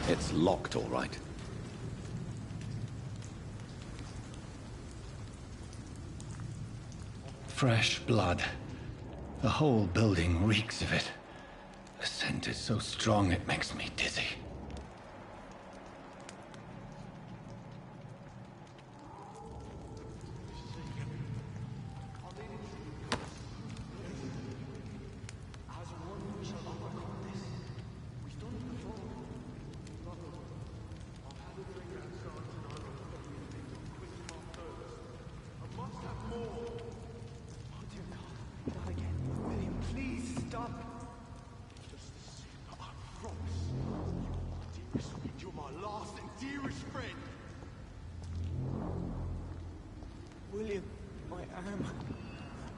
It's locked, all right. Fresh blood. The whole building reeks of it. The scent is so strong it makes me dizzy. William, my arm.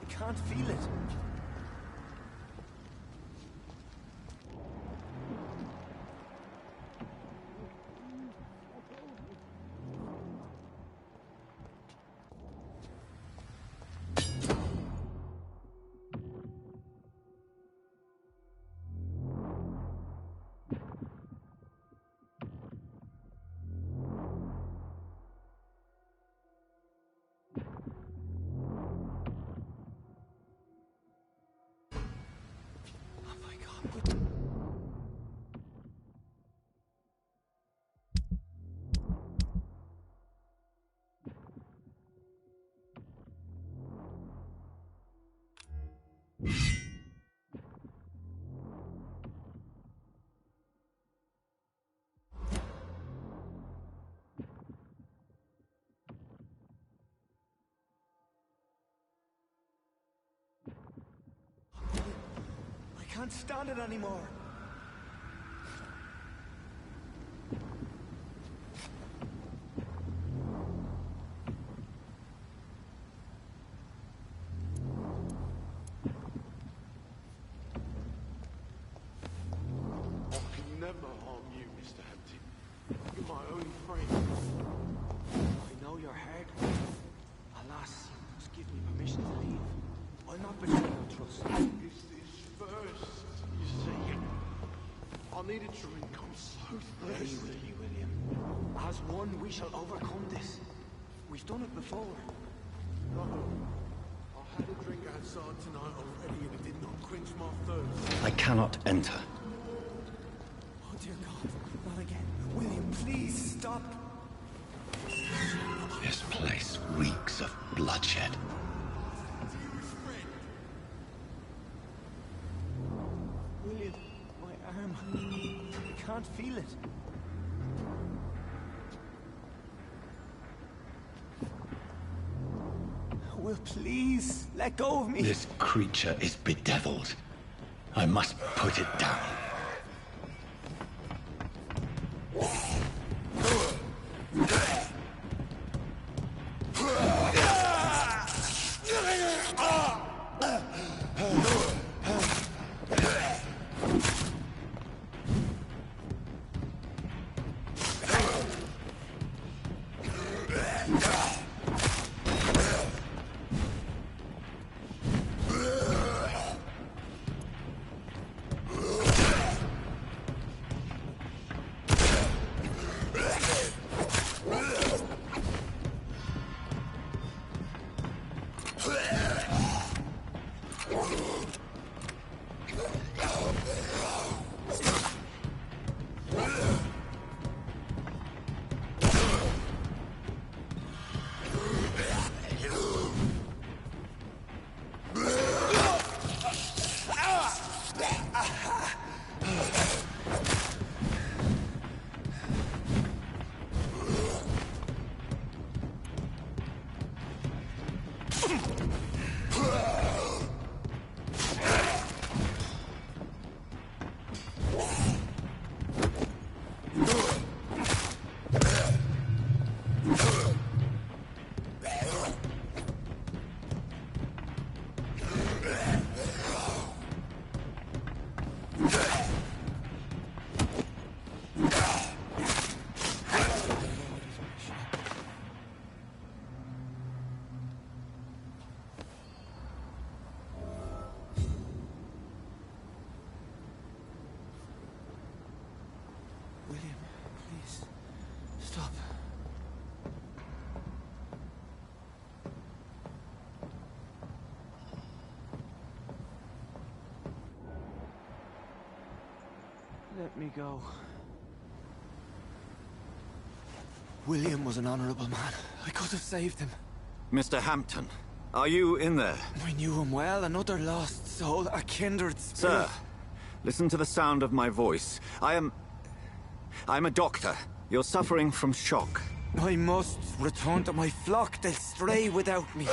I can't feel it. I can't stand it anymore. I can never harm you, Mr. Hampton. You're my only friend. I know you're hard. Alas, you must give me permission to leave. I'll not betray your trust. It's this first, you see. I need a drink, I'm so thirsty. William. As one, we shall overcome this. We've done it before. No. I had a drink outside tonight already and it did not quench my thirst. I cannot enter. Oh dear God, not again. William, please stop. This place reeks of bloodshed. William, my arm. I can't feel it. Will, please, let go of me. This creature is bedeviled. I must put it down. William, Please. Stop. Let me go. William was an honorable man. I could have saved him. Mr. Hampton, are you in there? I knew him well, another lost soul, a kindred spirit. Sir, listen to the sound of my voice. I'm a doctor. You're suffering from shock. I must return to my flock. They'll stray without me.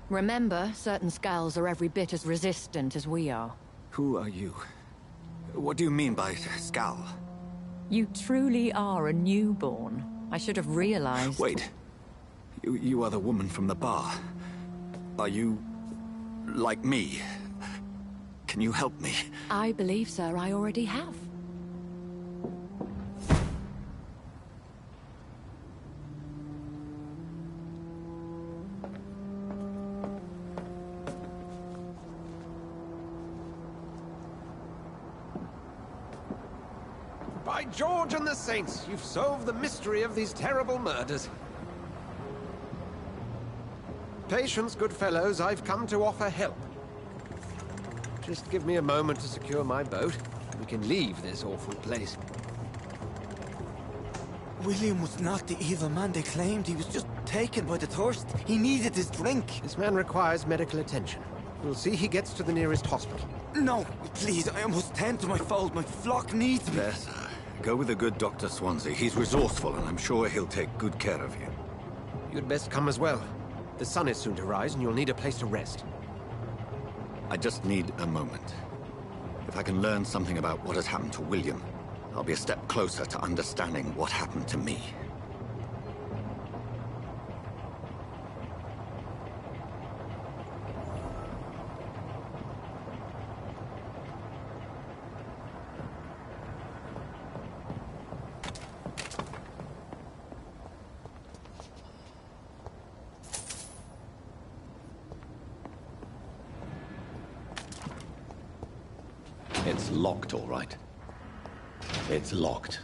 Remember, certain skulls are every bit as resistant as we are. Who are you? What do you mean by Skal? You truly are a newborn. I should have realized. Wait. You are the woman from the bar. Are you... like me? Can you help me? I believe, sir, I already have. By George and the Saints, you've solved the mystery of these terrible murders. Patience, good fellows, I've come to offer help. Just give me a moment to secure my boat. We can leave this awful place. William was not the evil man they claimed. He was just taken by the thirst. He needed his drink. This man requires medical attention. We'll see he gets to the nearest hospital. No, please, I must tend to my fold. My flock needs me. There, sir. Go with the good Dr. Swansea. He's resourceful, and I'm sure he'll take good care of you. You'd best come as well. The sun is soon to rise, and you'll need a place to rest. I just need a moment. If I can learn something about what has happened to William, I'll be a step closer to understanding what happened to me. It's locked, all right. It's locked.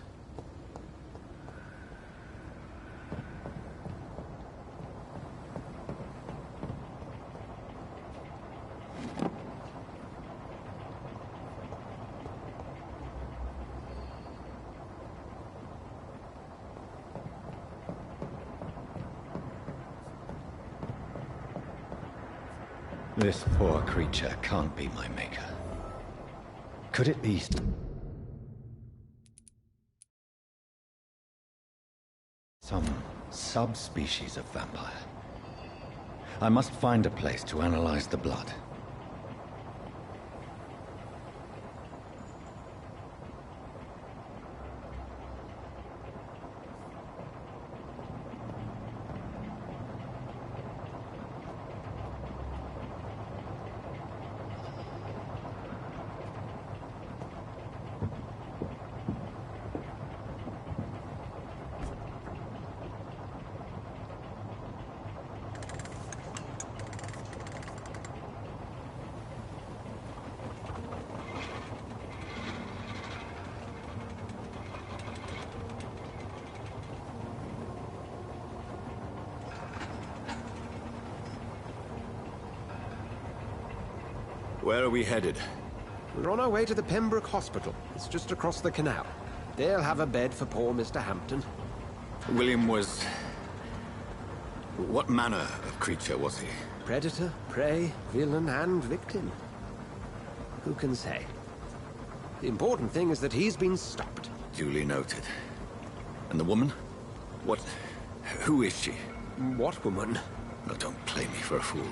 This poor creature can't be my maker. Could it be... some subspecies of vampire? I must find a place to analyze the blood. Where are we headed? We're on our way to the Pembroke Hospital. It's just across the canal. They'll have a bed for poor Mr. Hampton. William was... what manner of creature was he? Predator, prey, villain, and victim. Who can say? The important thing is that he's been stopped. Duly noted. And the woman? What... who is she? What woman? Oh, don't play me for a fool.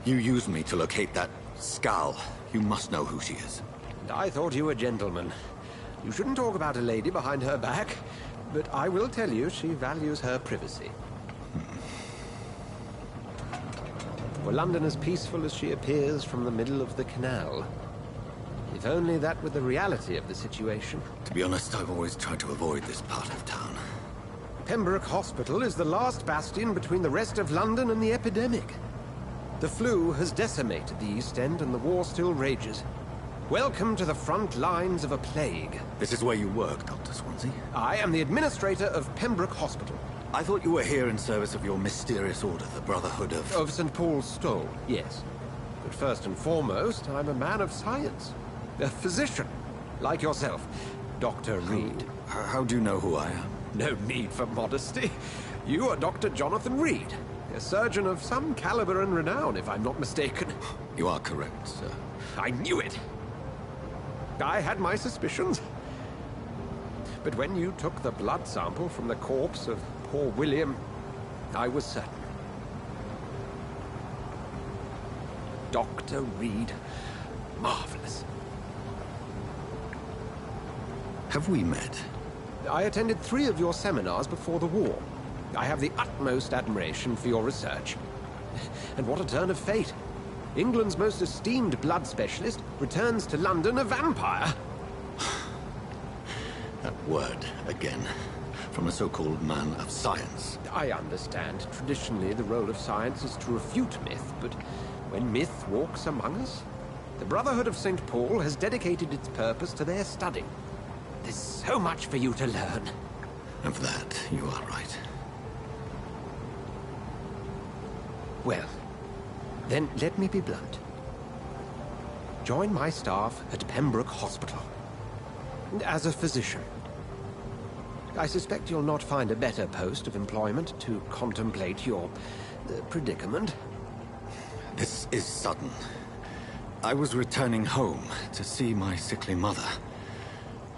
You used me to locate that Skal. You must know who she is. And I thought you a gentleman. You shouldn't talk about a lady behind her back, but I will tell you she values her privacy. Were London as peaceful as she appears from the middle of the canal? If only that were the reality of the situation. To be honest, I've always tried to avoid this part of town. Pembroke Hospital is the last bastion between the rest of London and the epidemic. The flu has decimated the East End and the war still rages. Welcome to the front lines of a plague. This is where you work, Dr. Swansea? I am the administrator of Pembroke Hospital. I thought you were here in service of your mysterious order, the Brotherhood of... Of St. Paul's Stole, yes. But first and foremost, I'm a man of science. A physician, like yourself, Dr. Reed. How do you know who I am? No need for modesty. You are Dr. Jonathan Reed, a surgeon of some caliber and renown, if I'm not mistaken. You are correct, sir. I knew it! I had my suspicions. But when you took the blood sample from the corpse of poor William, I was certain. Dr. Reed. Marvelous. Have we met? I attended 3 of your seminars before the war. I have the utmost admiration for your research. And what a turn of fate. England's most esteemed blood specialist returns to London a vampire. That word, again. From a so-called man of science. I understand. Traditionally, the role of science is to refute myth, but when myth walks among us, the Brotherhood of St. Paul has dedicated its purpose to their study. There's so much for you to learn. Of that, you are right. Well, then let me be blunt. Join my staff at Pembroke Hospital. As a physician. I suspect you'll not find a better post of employment to contemplate your predicament. This is sudden. I was returning home to see my sickly mother.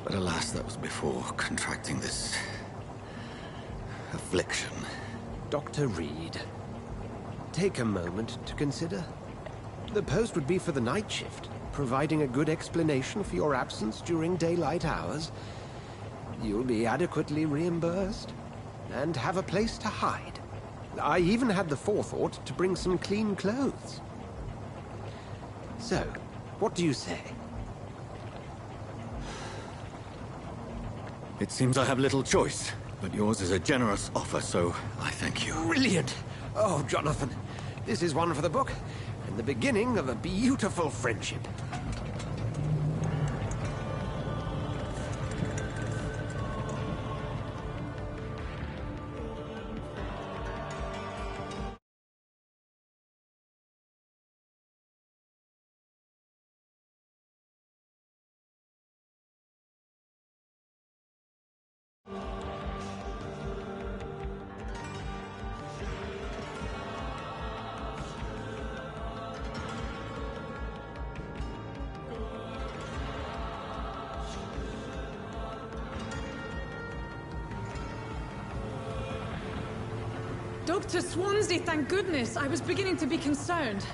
But alas, that was before contracting this... affliction. Dr. Reed, take a moment to consider. The post would be for the night shift, providing a good explanation for your absence during daylight hours. You'll be adequately reimbursed, and have a place to hide. I even had the forethought to bring some clean clothes. So, what do you say? It seems I have little choice, but yours is a generous offer, so I thank you. Brilliant! Oh, Jonathan, this is one for the book, and the beginning of a beautiful friendship. Dr. Swansea, thank goodness. I was beginning to be concerned.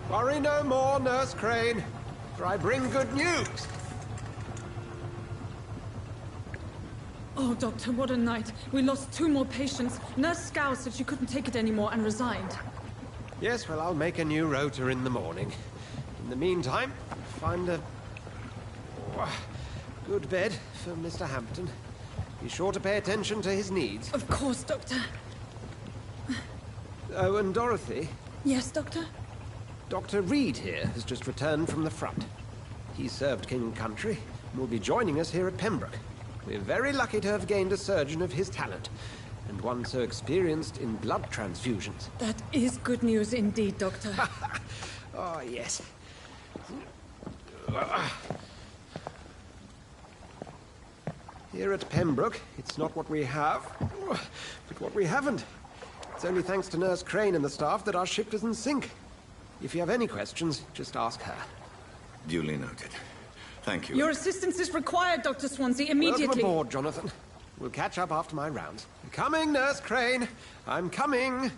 Worry no more, Nurse Crane, for I bring good news. Oh, Doctor, what a night. We lost 2 more patients. Nurse Scow said she couldn't take it anymore and resigned. Yes, well, I'll make a new rota in the morning. In the meantime, find a... good bed for Mr. Hampton. Be sure to pay attention to his needs. Of course, Doctor. Oh, and Dorothy, Yes, Doctor? Dr. Reed here has just returned from the front. He served King and Country and will be joining us here at Pembroke. We're very lucky to have gained a surgeon of his talent, and one so experienced in blood transfusions. That is good news indeed, Doctor. Oh, yes. Here at Pembroke, it's not what we have, but what we haven't. It's only thanks to Nurse Crane and the staff that our ship doesn't sink. If you have any questions, just ask her. Duly noted. Thank you. Your assistance is required, Dr. Swansea, immediately. Welcome aboard, Jonathan. We'll catch up after my rounds. Coming, Nurse Crane. I'm coming.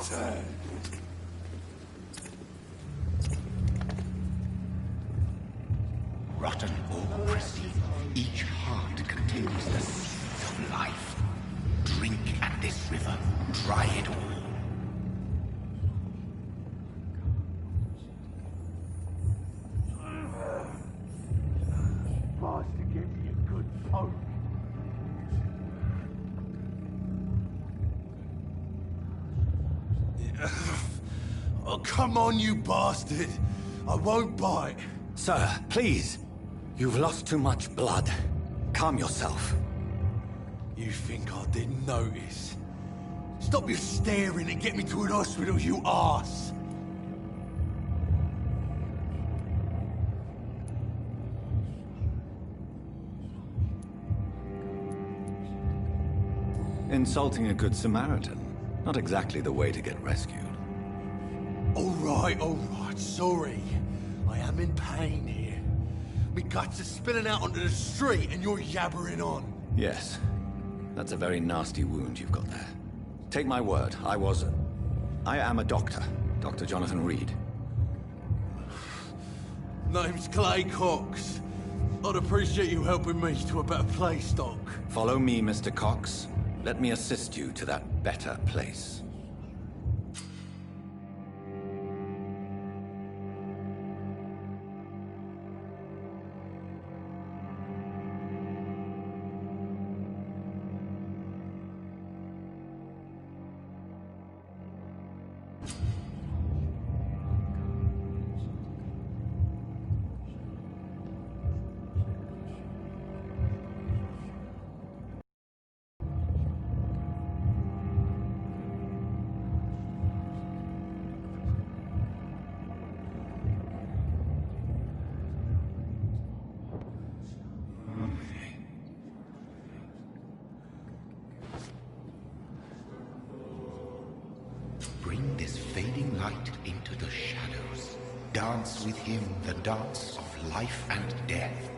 Doctor! Rotten or pristine, each heart contains the seeds of life. Drink at this river, try it all. Master gave me a good folk. Oh, come on, you bastard! I won't bite. Sir, please. You've lost too much blood. Calm yourself. You think I didn't notice? Stop your staring and get me to an hospital, you arse! Insulting a good Samaritan. Not exactly the way to get rescued. All right, sorry. I am in pain here. Me guts are spilling out onto the street and you're yabbering on. Yes. That's a very nasty wound you've got there. Take my word, I am a doctor. Dr. Jonathan Reed. Name's Clay Cox. I'd appreciate you helping me to a better place, Doc. Follow me, Mr. Cox. Let me assist you to that better place. Bring this fading light into the shadows. Dance with him the dance of life and death.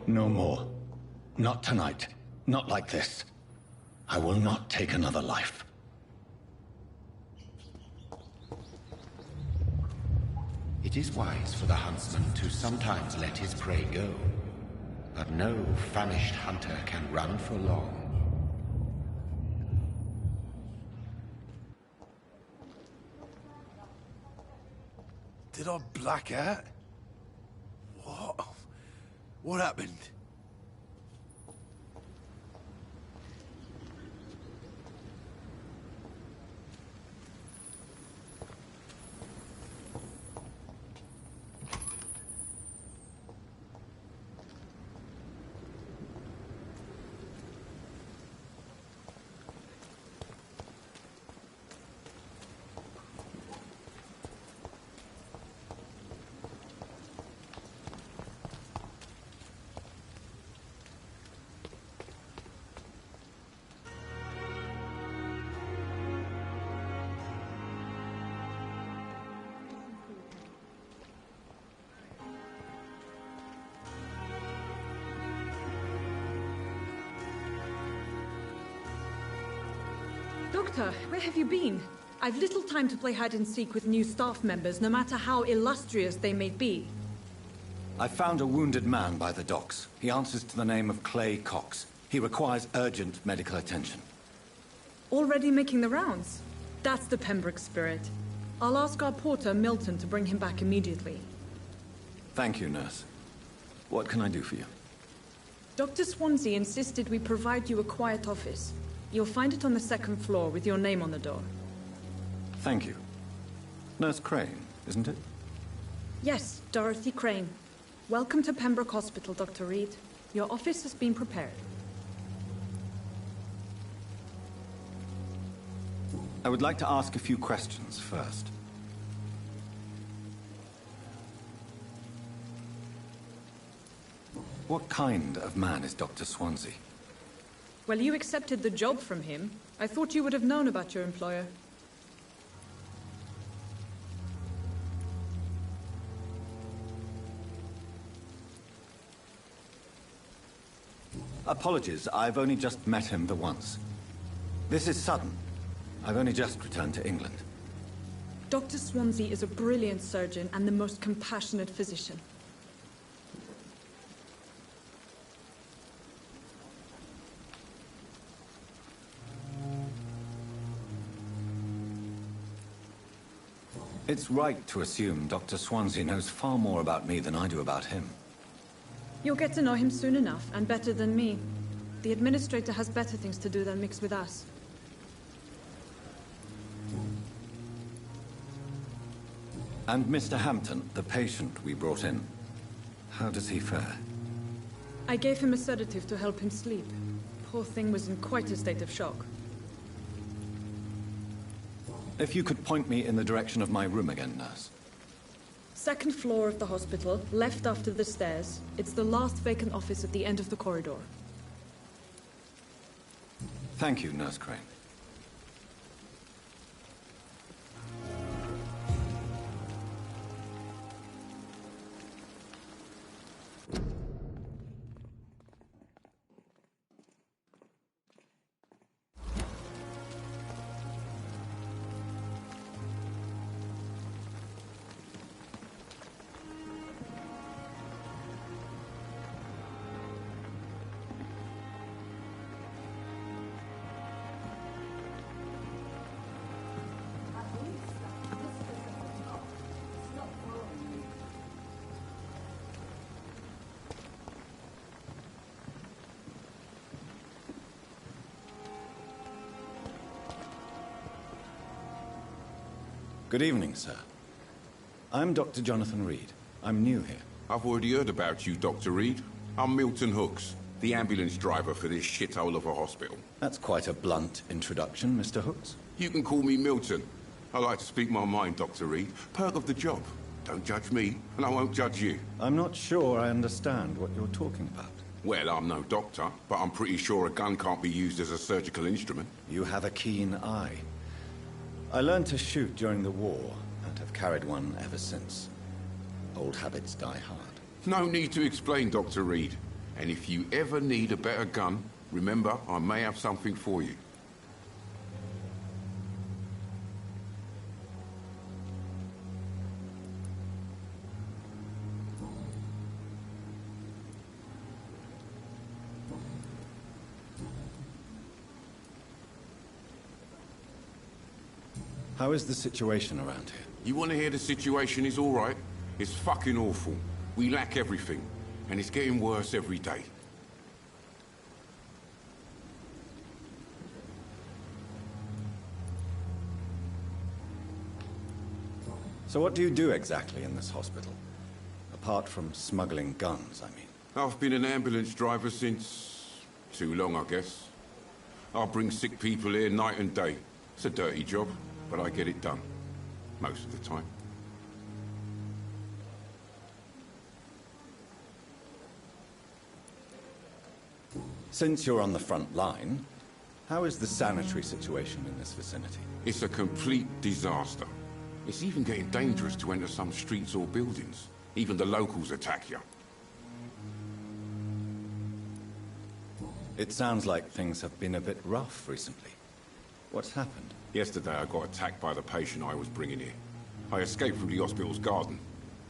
No more. Not tonight. Not like this. I will not take another life. It is wise for the huntsman to sometimes let his prey go. But no famished hunter can run for long. Did I black out? What? What happened? Doctor, where have you been? I've little time to play hide-and-seek with new staff members, no matter how illustrious they may be. I found a wounded man by the docks. He answers to the name of Clay Cox. He requires urgent medical attention. Already making the rounds? That's the Pembroke spirit. I'll ask our porter, Milton, to bring him back immediately. Thank you, nurse. What can I do for you? Dr. Swansea insisted we provide you a quiet office. You'll find it on the second floor with your name on the door. Thank you. Nurse Crane, isn't it? Yes, Dorothy Crane. Welcome to Pembroke Hospital, Dr. Reed. Your office has been prepared. I would like to ask a few questions first. What kind of man is Dr. Swansea? Well, you accepted the job from him. I thought you would have known about your employer. Apologies, I've only just met him the once. This is sudden. I've only just returned to England. Dr. Swansea is a brilliant surgeon and the most compassionate physician. It's right to assume Dr. Swansea knows far more about me than I do about him. You'll get to know him soon enough, and better than me. The administrator has better things to do than mix with us. And Mr. Hampton, the patient we brought in, how does he fare? I gave him a sedative to help him sleep. Poor thing was in quite a state of shock. If you could point me in the direction of my room again, nurse. Second floor of the hospital, left after the stairs. It's the last vacant office at the end of the corridor. Thank you, Nurse Crane. Good evening, sir. I'm Dr. Jonathan Reed. I'm new here. I've already heard about you, Dr. Reed. I'm Milton Hooks, the ambulance driver for this shithole of a hospital. That's quite a blunt introduction, Mr. Hooks. You can call me Milton. I like to speak my mind, Dr. Reed. Perk of the job. Don't judge me, and I won't judge you. I'm not sure I understand what you're talking about. Well, I'm no doctor, but I'm pretty sure a gun can't be used as a surgical instrument. You have a keen eye. I learned to shoot during the war, and have carried one ever since. Old habits die hard. No need to explain, Dr. Reed. And if you ever need a better gun, remember, I may have something for you. How is the situation around here? You want to hear the situation is all right? It's fucking awful. We lack everything, and it's getting worse every day. So what do you do exactly in this hospital? Apart from smuggling guns, I mean. I've been an ambulance driver since... too long, I guess. I bring sick people here night and day. It's a dirty job, but I get it done. Most of the time. Since you're on the front line, how is the sanitary situation in this vicinity? It's a complete disaster. It's even getting dangerous to enter some streets or buildings. Even the locals attack you. It sounds like things have been a bit rough recently. What's happened? Yesterday I got attacked by the patient I was bringing here. I escaped through the hospital's garden,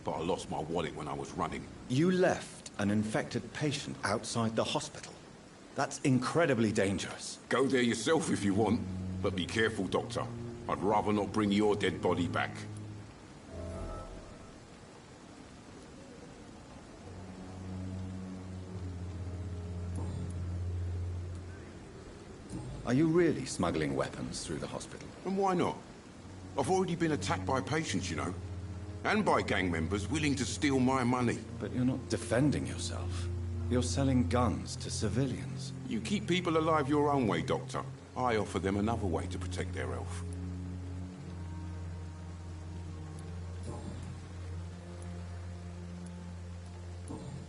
but I lost my wallet when I was running. You left an infected patient outside the hospital? That's incredibly dangerous. Go there yourself if you want, but be careful, Doctor. I'd rather not bring your dead body back. Are you really smuggling weapons through the hospital? And why not? I've already been attacked by patients, you know. And by gang members willing to steal my money. But you're not defending yourself. You're selling guns to civilians. You keep people alive your own way, Doctor. I offer them another way to protect their health.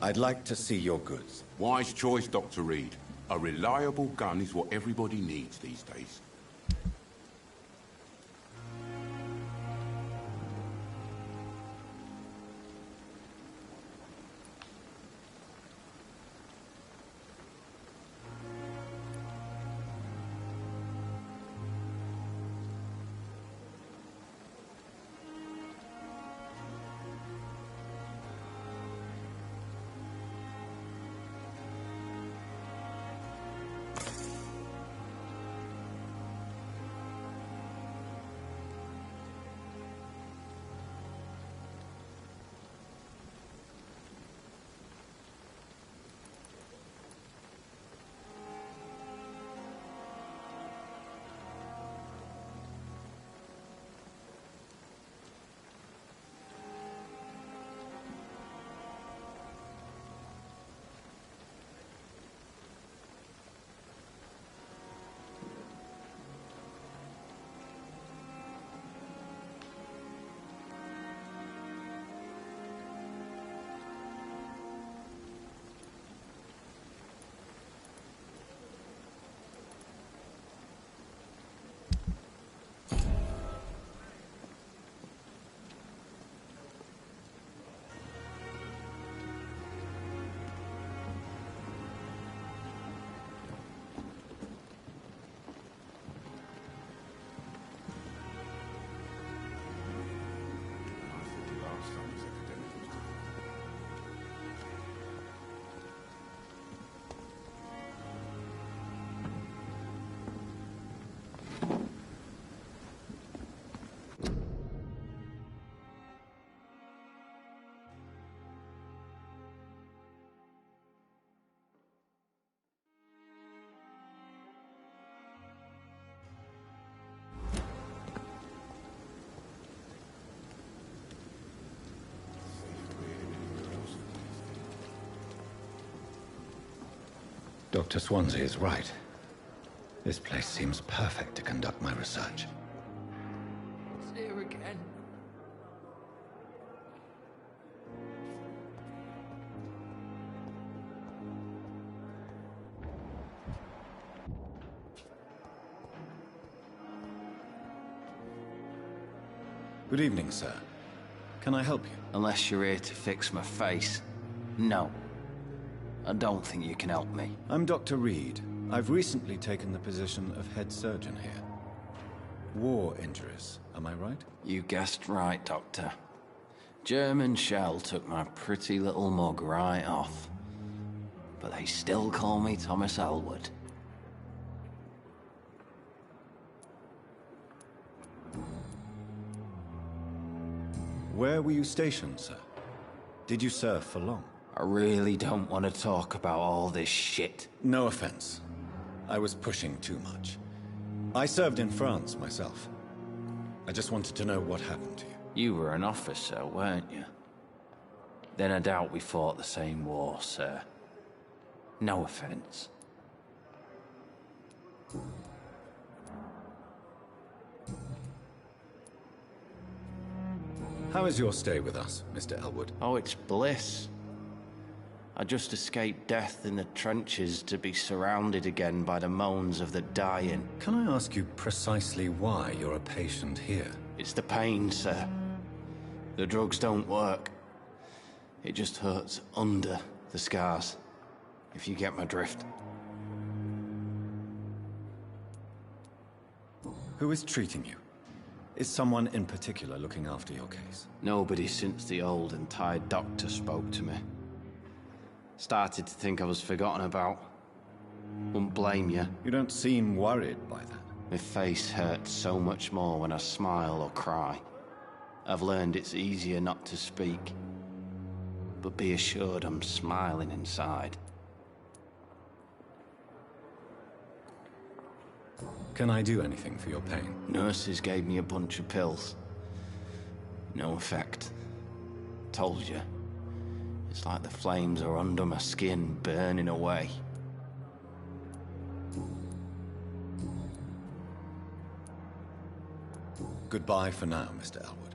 I'd like to see your goods. Wise choice, Dr. Reed. A reliable gun is what everybody needs these days. Dr. Swansea is right. This place seems perfect to conduct my research. It's here again. Good evening, sir. Can I help you? Unless you're here to fix my face. No. I don't think you can help me. I'm Dr. Reed. I've recently taken the position of head surgeon here. War injuries, am I right? You guessed right, Doctor. German shell took my pretty little mug right off. But they still call me Thomas Elwood. Where were you stationed, sir? Did you serve for long? I really don't want to talk about all this shit. No offense. I was pushing too much. I served in France myself. I just wanted to know what happened to you. You were an officer, weren't you? Then I doubt we fought the same war, sir. No offense. How is your stay with us, Mr. Elwood? Oh, it's bliss. I just escaped death in the trenches to be surrounded again by the moans of the dying. Can I ask you precisely why you're a patient here? It's the pain, sir. The drugs don't work. It just hurts under the scars, if you get my drift. Who is treating you? Is someone in particular looking after your case? Nobody since the old and tired doctor spoke to me. Started to think I was forgotten about. Wouldn't blame you. You don't seem worried by that. My face hurts so much more when I smile or cry. I've learned it's easier not to speak. But be assured I'm smiling inside. Can I do anything for your pain? Nurses gave me a bunch of pills. No effect. Told you. It's like the flames are under my skin, burning away. Goodbye for now, Mr. Elwood.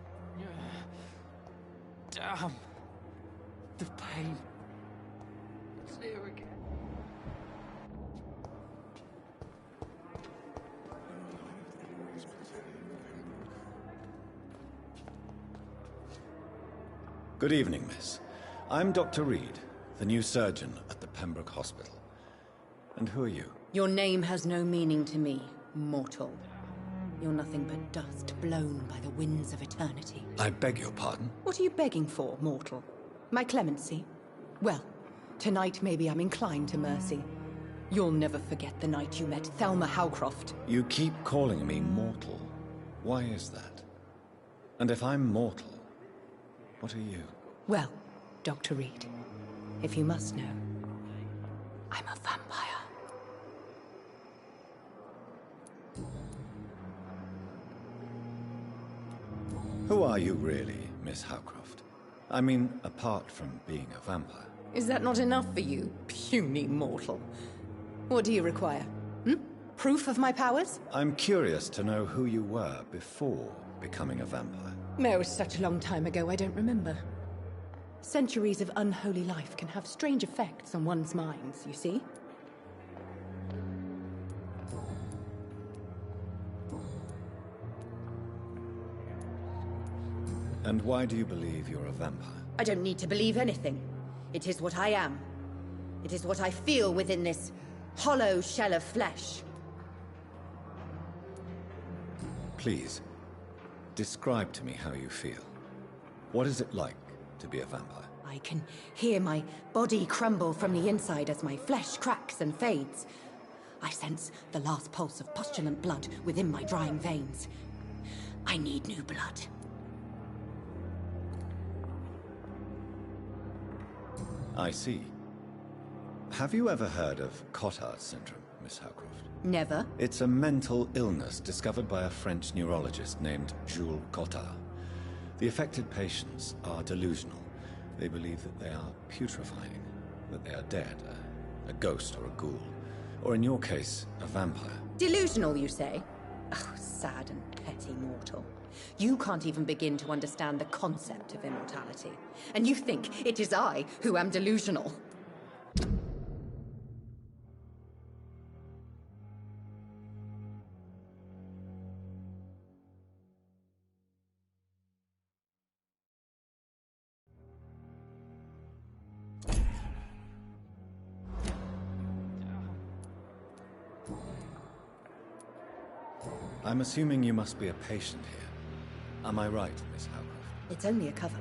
Damn. The pain. It's here again. Good evening, miss. I'm Dr. Reed, the new surgeon at the Pembroke Hospital. And who are you? Your name has no meaning to me, mortal. You're nothing but dust blown by the winds of eternity. I beg your pardon? What are you begging for, mortal? My clemency? Well, tonight maybe I'm inclined to mercy. You'll never forget the night you met Thelma Howcroft. You keep calling me mortal. Why is that? And if I'm mortal, what are you? Well, Dr. Reed, if you must know, I'm a vampire. Who are you really, Miss Howcroft? I mean, apart from being a vampire. Is that not enough for you, puny mortal? What do you require? Proof of my powers? I'm curious to know who you were before becoming a vampire. It was such a long time ago, I don't remember. Centuries of unholy life can have strange effects on one's minds, you see? And why do you believe you're a vampire? I don't need to believe anything. It is what I am. It is what I feel within this hollow shell of flesh. Please, describe to me how you feel. What is it like to be a vampire? I can hear my body crumble from the inside as my flesh cracks and fades. I sense the last pulse of postulant blood within my drying veins. I need new blood. I see. Have you ever heard of Cotard syndrome, Miss Howcroft? Never. It's a mental illness discovered by a French neurologist named Jules Cotard. The affected patients are delusional. They believe that they are putrefying, that they are dead, a ghost or a ghoul, or in your case, a vampire. Delusional, you say? Oh, sad and petty mortal. You can't even begin to understand the concept of immortality. And you think it is I who am delusional. I'm assuming you must be a patient here. Am I right, Miss Howcroft? It's only a cover.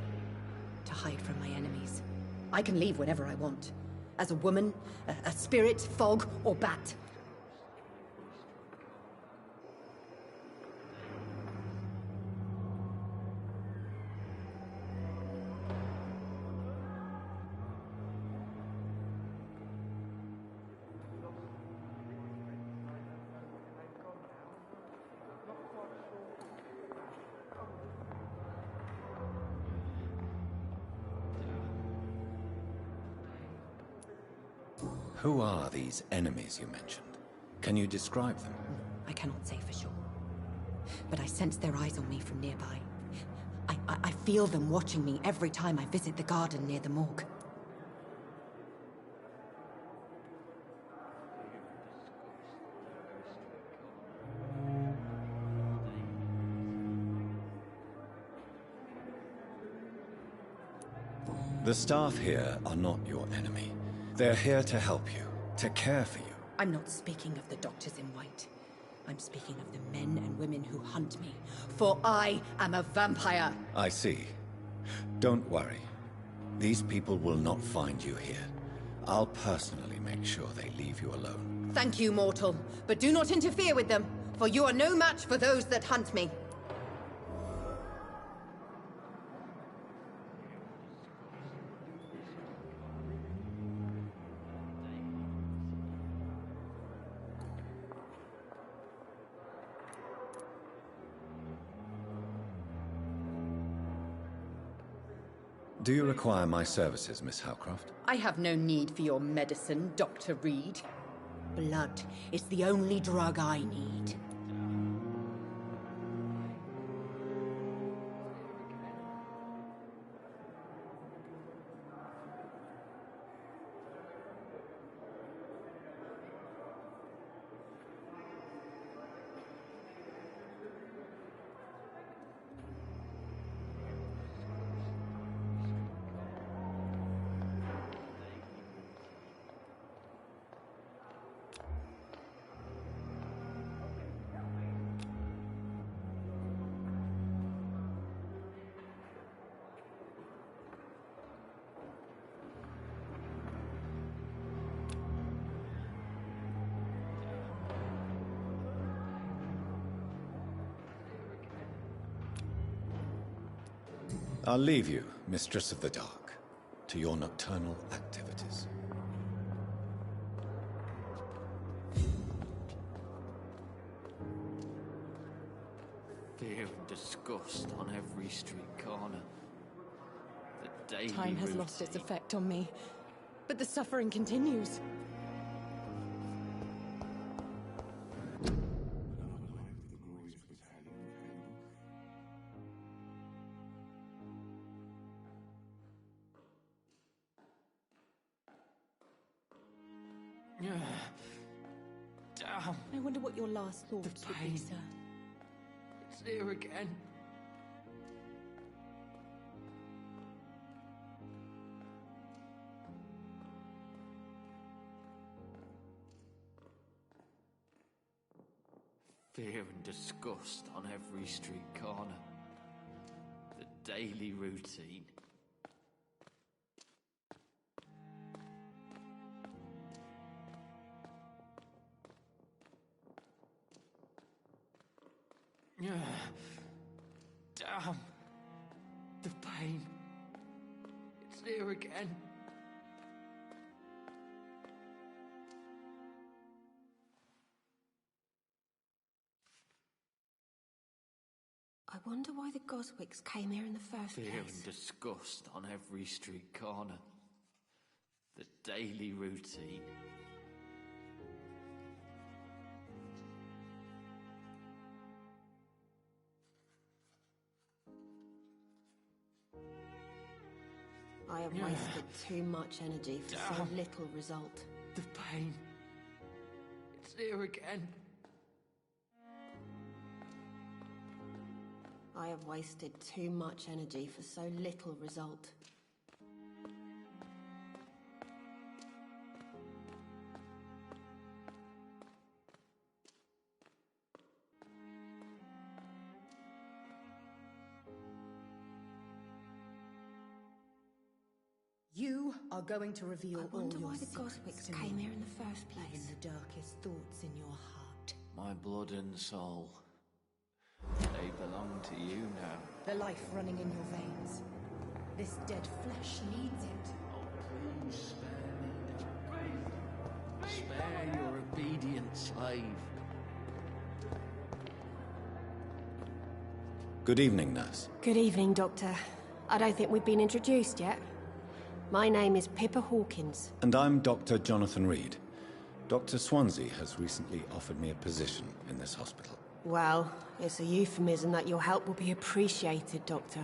To hide from my enemies. I can leave whenever I want. As a woman, a spirit, fog, or bat. Who are these enemies you mentioned? Can you describe them? I cannot say for sure. But I sense their eyes on me from nearby. I feel them watching me every time I visit the garden near the morgue. The staff here are not your enemy. They're here to help you, to care for you. I'm not speaking of the doctors in white. I'm speaking of the men and women who hunt me. For I am a vampire. I see. Don't worry. These people will not find you here. I'll personally make sure they leave you alone. Thank you, mortal. But do not interfere with them, for you are no match for those that hunt me. Do you require my services, Miss Howcroft? I have no need for your medicine, Dr. Reed. Blood is the only drug I need. I'll leave you, Mistress of the Dark, to your nocturnal activities. Fear and disgust on every street corner. The daily Time has lost its effect on me, but the suffering continues. Damn. I wonder what your last thoughts would be, sir. It's here again. Fear and disgust on every street corner. The daily routine. Damn. The pain. It's here again. I wonder why the Goswicks came here in the first place. Fear and disgust on every street corner. The daily routine. I have wasted too much energy for so little result. The pain. It's here again. I have wasted too much energy for so little result. You are going to reveal all wonder your why the secrets Goswicks to came me. here in the first place. Even the darkest thoughts in your heart. My blood and soul. They belong to you now. The life running in your veins. This dead flesh needs it. Oh, please spare me now. Spare your obedient slave. Good evening, nurse. Good evening, Doctor. I don't think we've been introduced yet. My name is Pippa Hawkins. And I'm Dr. Jonathan Reed. Dr. Swansea has recently offered me a position in this hospital. Well, it's a euphemism that your help will be appreciated, Doctor.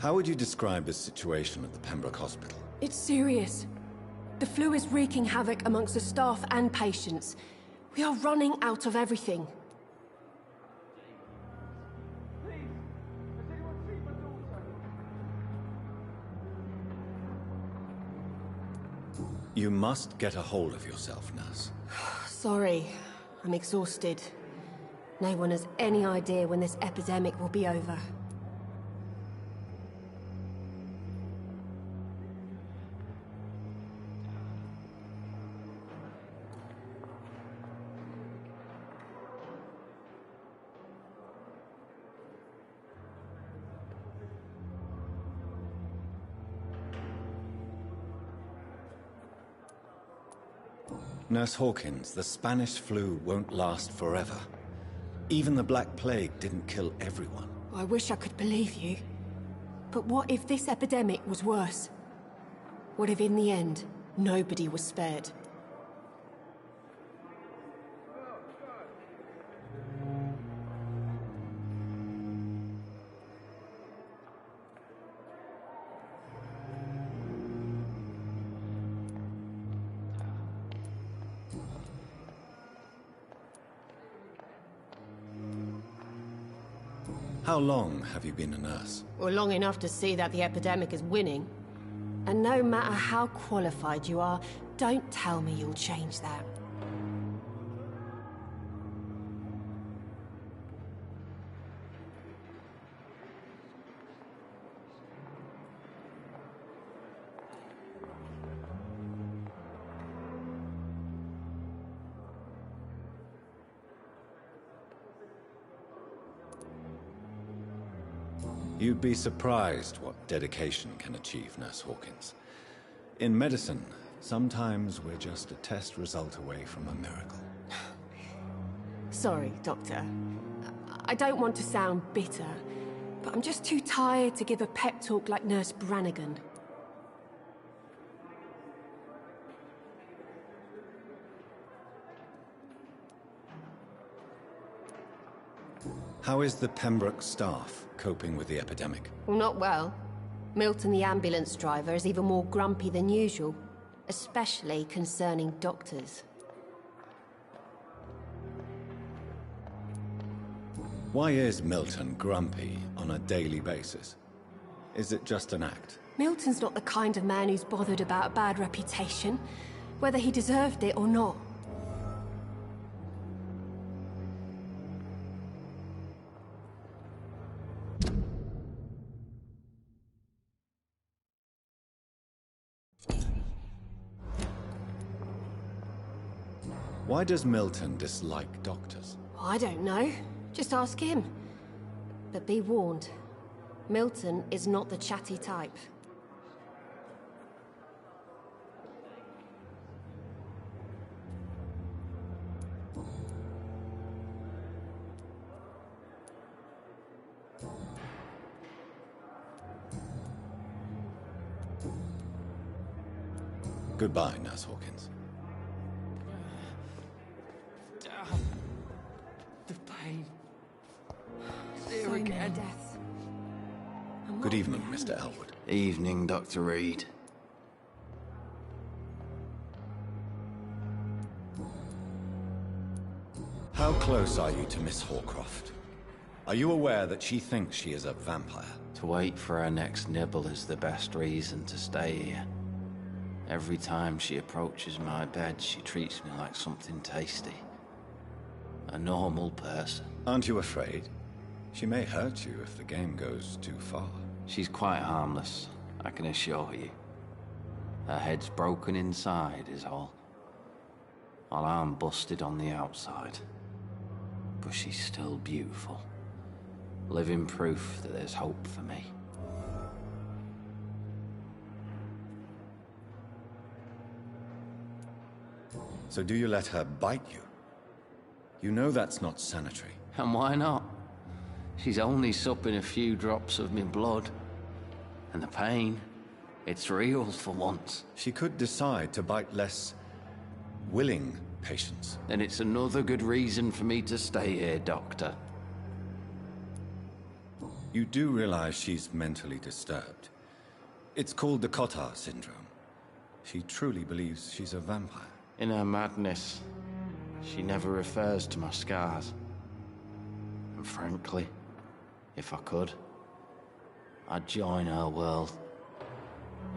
How would you describe the situation at the Pembroke Hospital? It's serious. The flu is wreaking havoc amongst the staff and patients. We are running out of everything. You must get a hold of yourself, nurse. Sorry, I'm exhausted. No one has any idea when this epidemic will be over. Nurse Hawkins, the Spanish flu won't last forever. Even the Black Plague didn't kill everyone. I wish I could believe you. But what if this epidemic was worse? What if in the end, nobody was spared? How long have you been a nurse? Well, long enough to see that the epidemic is winning. And no matter how qualified you are, don't tell me you'll change that. You'd be surprised what dedication can achieve, Nurse Hawkins. In medicine, sometimes we're just a test result away from a miracle. Sorry, Doctor. I don't want to sound bitter, but I'm just too tired to give a pep talk like Nurse Brannigan. How is the Pembroke staff coping with the epidemic? Well, not well. Milton, the ambulance driver, is even more grumpy than usual, especially concerning doctors. Why is Milton grumpy on a daily basis? Is it just an act? Milton's not the kind of man who's bothered about a bad reputation, whether he deserved it or not. Why does Milton dislike doctors? I don't know. Just ask him. But be warned, Milton is not the chatty type. Goodbye, Nurse Hawkins. The pain. So many deaths. Good evening, Mr. Elwood. Evening, Dr. Reed. How close are you to Miss Hawcroft? Are you aware that she thinks she is a vampire? To wait for her next nibble is the best reason to stay here. Every time she approaches my bed, she treats me like something tasty. A normal person. Aren't you afraid? She may hurt you if the game goes too far. She's quite harmless, I can assure you. Her head's broken inside is all. While I'm busted on the outside. But she's still beautiful. Living proof that there's hope for me. So do you let her bite you? You know that's not sanitary. And why not? She's only supping a few drops of me blood. And the pain, it's real for once. She could decide to bite less willing patients. Then it's another good reason for me to stay here, Doctor. You do realize she's mentally disturbed. It's called the Cotar syndrome. She truly believes she's a vampire. In her madness, she never refers to my scars. And frankly, if I could, I'd join her world.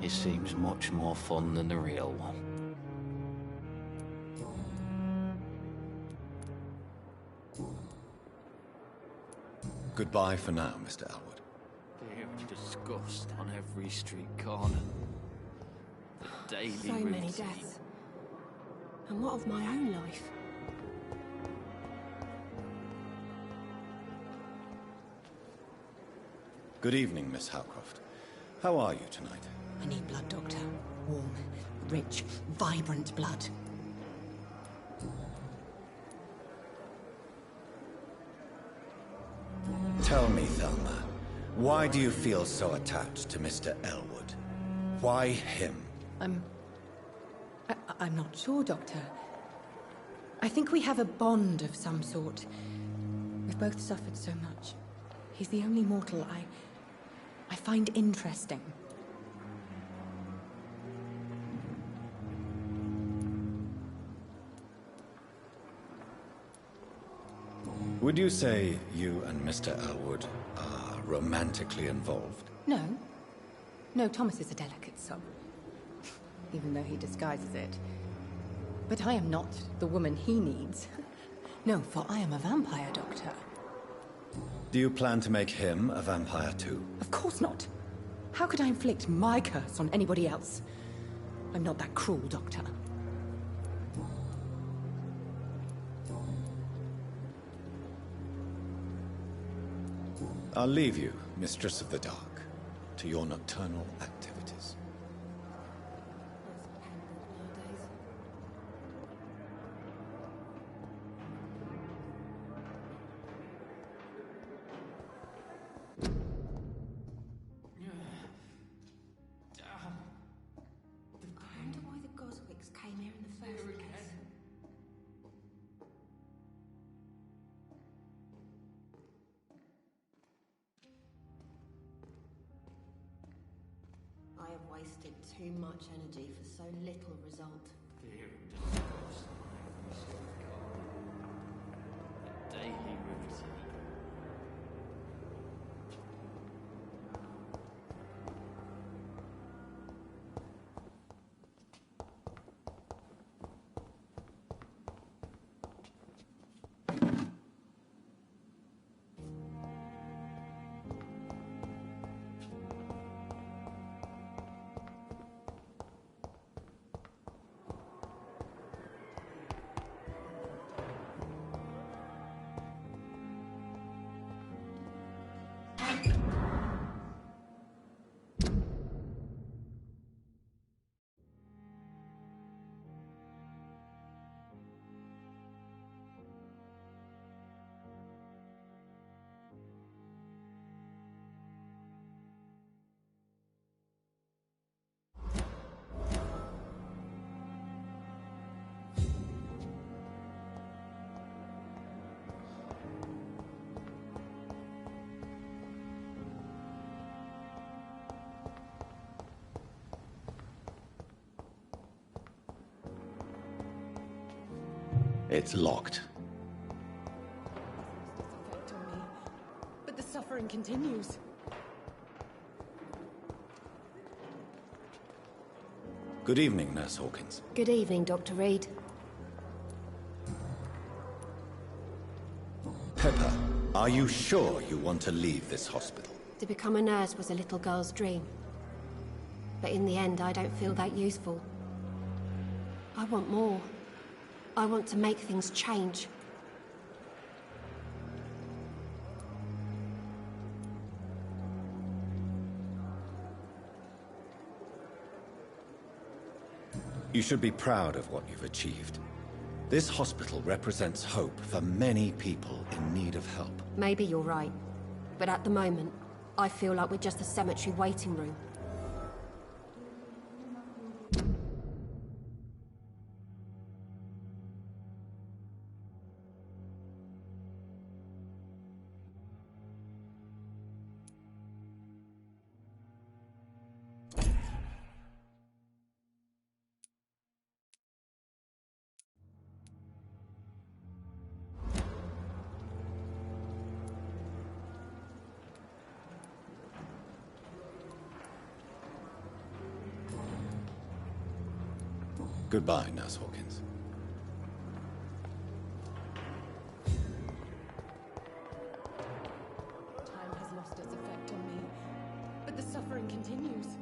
It seems much more fun than the real one. Goodbye for now, Mr. Elwood. Fear and disgust on every street corner. The daily So routine. many deaths. And what of my own life? Good evening, Miss Howcroft. How are you tonight? I need blood, Doctor. Warm, rich, vibrant blood. Tell me, Thelma, why do you feel so attached to Mr. Elwood? Why him? I'm not sure, Doctor. I think we have a bond of some sort. We've both suffered so much. He's the only mortal I find interesting. Would you say you and Mr. Elwood are romantically involved? No. No, Thomas is a delicate soul. Even though he disguises it. But I am not the woman he needs. No, for I am a vampire, Doctor. Do you plan to make him a vampire too? Of course not. How could I inflict my curse on anybody else? I'm not that cruel, Doctor. I'll leave you, Mistress of the Dark, to your nocturnal activities. I wonder why the Goswicks came here in the first place. I have wasted too much energy for so little result. Fear and disgust on every street corner. The daily routine. It's locked. Effect on me. But the suffering continues. Good evening, Nurse Hawkins. Good evening, Dr. Reed. Pepper, are you sure you want to leave this hospital? To become a nurse was a little girl's dream. But in the end, I don't feel that useful. I want more. I want to make things change. You should be proud of what you've achieved. This hospital represents hope for many people in need of help. Maybe you're right. But at the moment, I feel like we're just a cemetery waiting room. Goodbye, Nurse Hawkins. Time has lost its effect on me, but the suffering continues.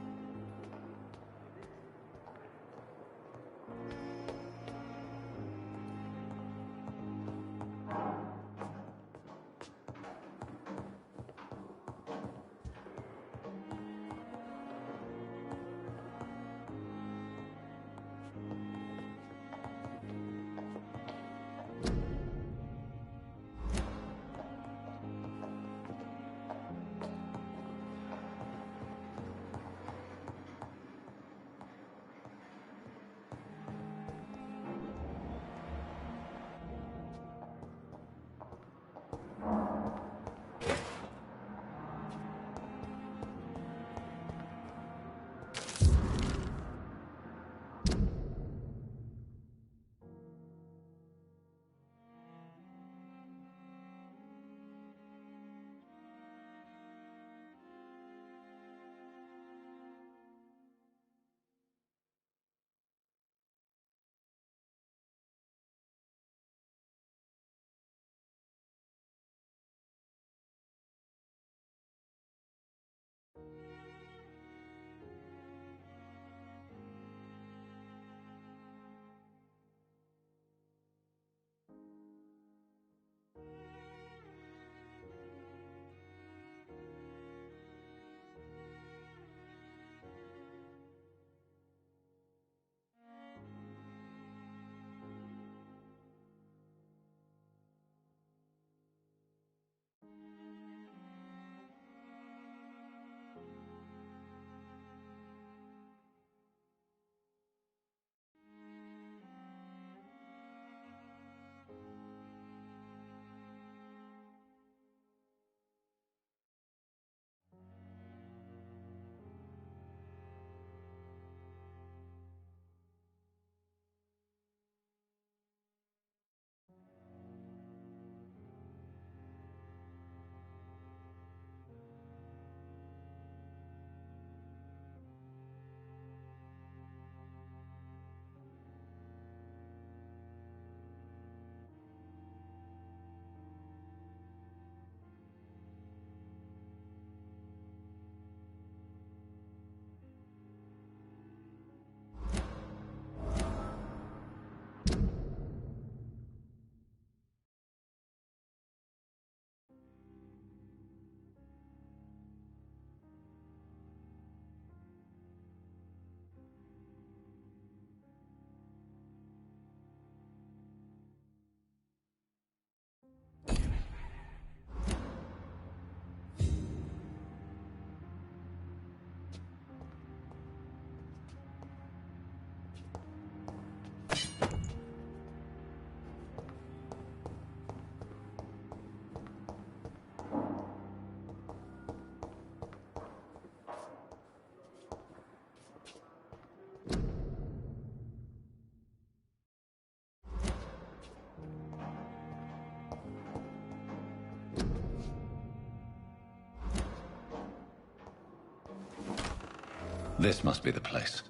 This must be the place.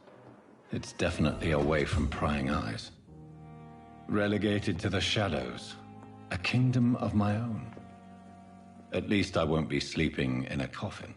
It's definitely away from prying eyes. Relegated to the shadows. A kingdom of my own. At least I won't be sleeping in a coffin.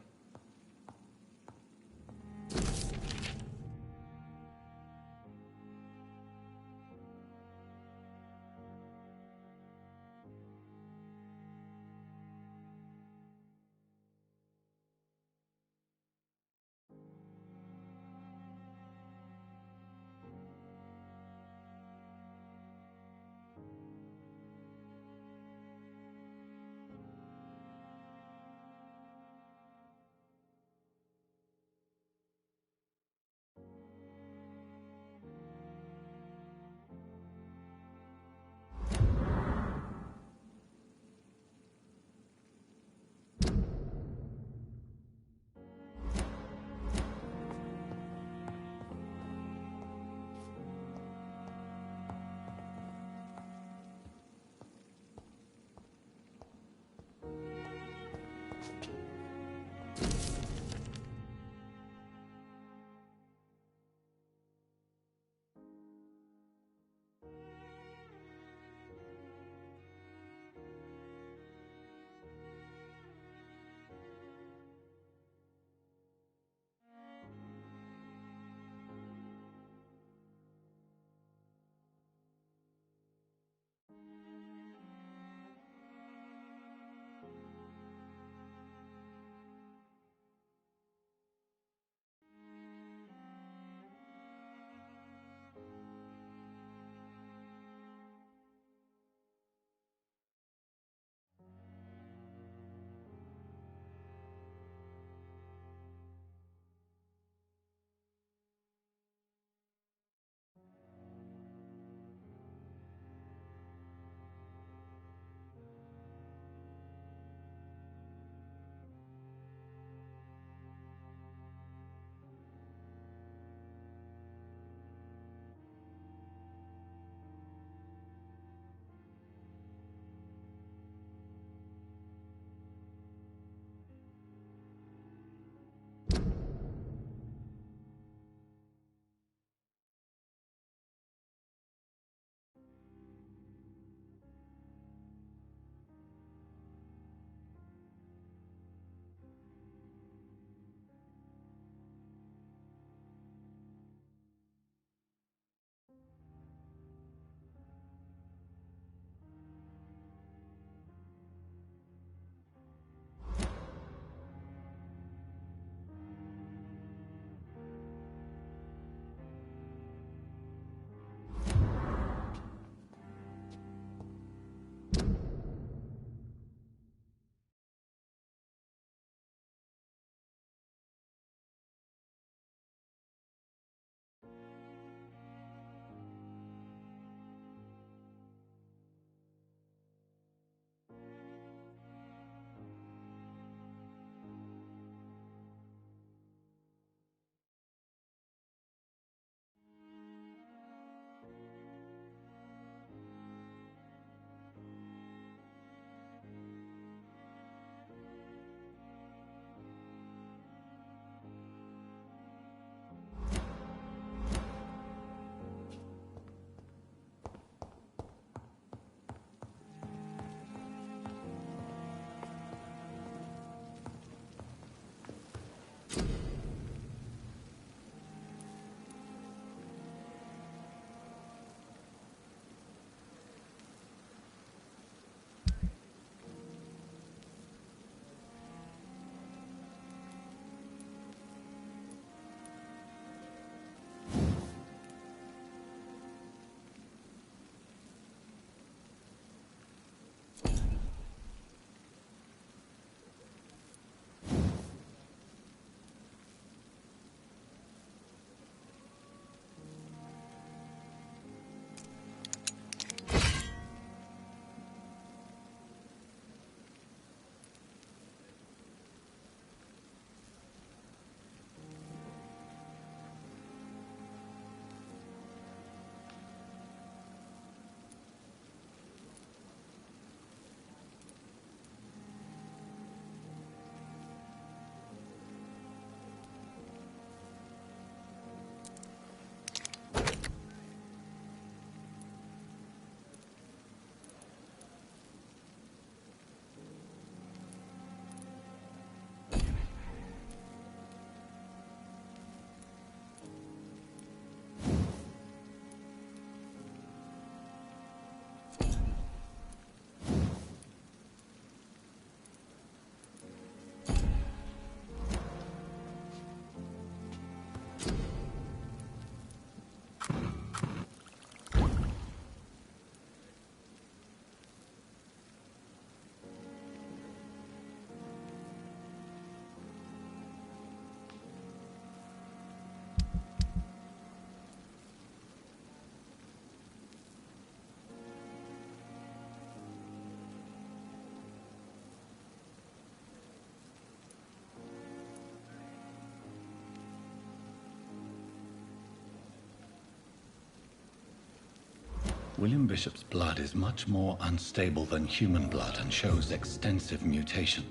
William Bishop's blood is much more unstable than human blood and shows extensive mutation.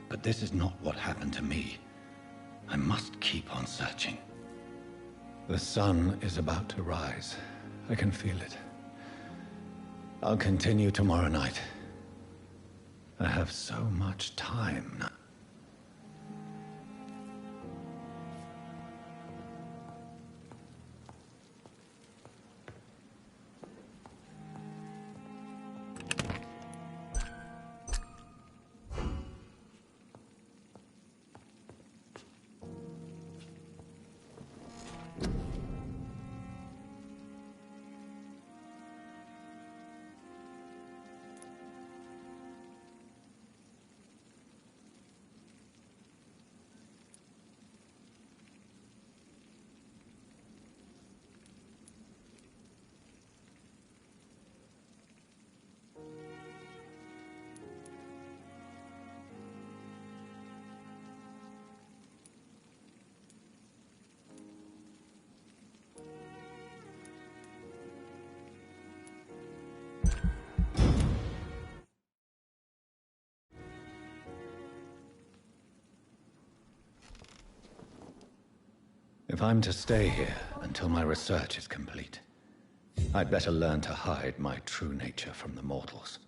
But this is not what happened to me. I must keep on searching. The sun is about to rise. I can feel it. I'll continue tomorrow night. I have so much time now. If I'm to stay here until my research is complete, I'd better learn to hide my true nature from the mortals.